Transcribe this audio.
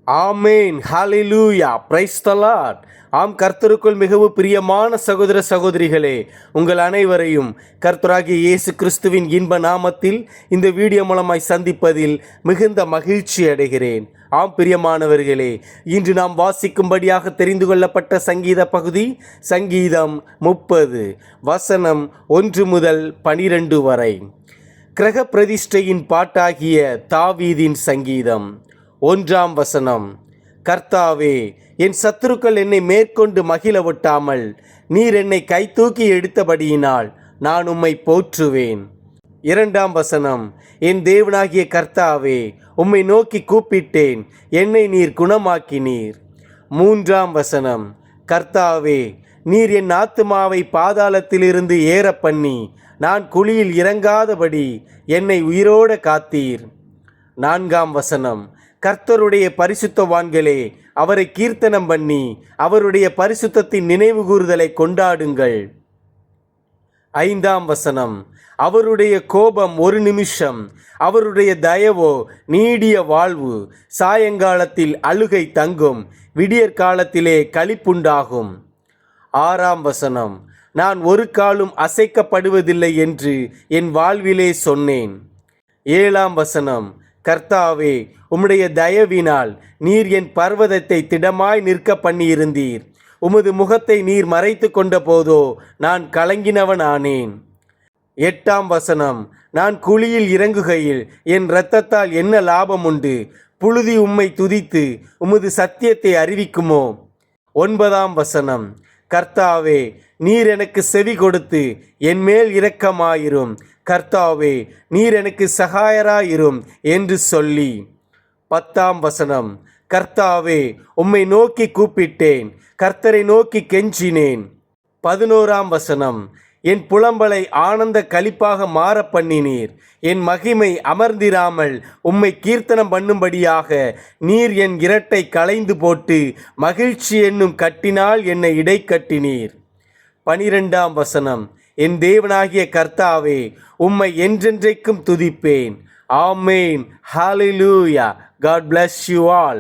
Amen. Hallelujah. Praise the Lord. ஆம், கர்த்தருக்குள் மிகவும் பிரியமான சகோதர சகோதரிகளே, உங்கள் அனைவரையும் கர்த்தராகிய இயேசு கிறிஸ்துவின் இன்ப நாமத்தில் இந்த வீடியோ மூலமாய் சந்திப்பதில் மிகுந்த மகிழ்ச்சி அடைகிறேன். ஆம் பிரியமானவர்களே, இன்று நாம் வாசிக்கும்படியாக தெரிந்து கொள்ளப்பட்ட சங்கீத பகுதி சங்கீதம் 30 வசனம் 1 முதல் 12 வரை. கிரக பிரதிஷ்டையின் பாட்டாகிய தாவீதின் சங்கீதம். 1ஆம் வசனம். கர்த்தாவே, என் சத்துருக்கள் என்னை மேற்கொண்டு மகிழ ஒட்டாமல் நீர் என்னை கைதூக்கி எடுத்தபடியினால் நான் உம்மை போற்றுவேன். 2ஆம் வசனம். என் தேவனாகிய கர்த்தாவே, உம்மை நோக்கி கூப்பிட்டேன், என்னை நீர் குணமாக்கினீர். 3ஆம் வசனம். கர்த்தாவே, நீர் என் ஆத்துமாவை பாதாளத்திலிருந்து ஏற பண்ணி நான் குழியில் இறங்காதபடி என்னை உயிரோட காத்தீர். 4ஆம் வசனம். கர்த்தருடைய பரிசுத்தவான்களே, அவரை கீர்த்தனம் பண்ணி அவருடைய பரிசுத்தத்தின் நினைவு கூறுதலை கொண்டாடுங்கள். 5ஆம் வசனம். அவருடைய கோபம் ஒரு நிமிஷம், அவருடைய தயவோ நீடிய வாழ்வு. சாயங்காலத்தில் அழுகை தங்கும், விடியற்காலத்திலே களிப்புண்டாகும். 6ஆம் வசனம். நான் ஒரு காலும் அசைக்கப்படுவதில்லை என்று என் வாழ்விலே சொன்னேன். 7ஆம் வசனம். கர்த்தாவே, உம்முடைய தயவினால் நீர் என் பர்வதத்தை திடமாய் நிற்க பண்ணியிருந்தீர். உமது முகத்தை நீர் மறைத்து கொண்ட போதோ நான் கலங்கினவன் ஆனேன். 8ஆம் வசனம். நான் குழியில் இறங்குகையில் என் இரத்தத்தால் என்ன லாபம் உண்டு? புழுதி உம்மை துதித்து உமது சத்தியத்தை அறிவிக்குமோ? 9ஆம் வசனம். கர்த்தாவே, நீர் எனக்கு செவி கொடுத்து என் மேல் இரக்கமாயிரும். கர்த்தாவே, நீர் எனக்கு சகாயராயிரும் என்று சொல்லி. 10ஆம் வசனம். கர்த்தாவே, உம்மை நோக்கி கூப்பிட்டேன், கர்த்தரை நோக்கி கெஞ்சினேன். 11ஆம் வசனம். என் புலம்பலை ஆனந்த களிப்பாக மாற பண்ணினீர். என் மகிமை அமர்ந்திராமல் உம்மை கீர்த்தனம் பண்ணும்படியாக நீர் என் இரட்டை களைந்து போட்டு மகிழ்ச்சி என்னும் கட்டினால் என்னை இடைக்கட்டினீர். 12ஆம் வசனம். என் தேவனாகிய கர்த்தாவே, உம்மை என்றென்றைக்கும் துதிப்பேன். ஆமேன். ஹalleluya. God bless you all.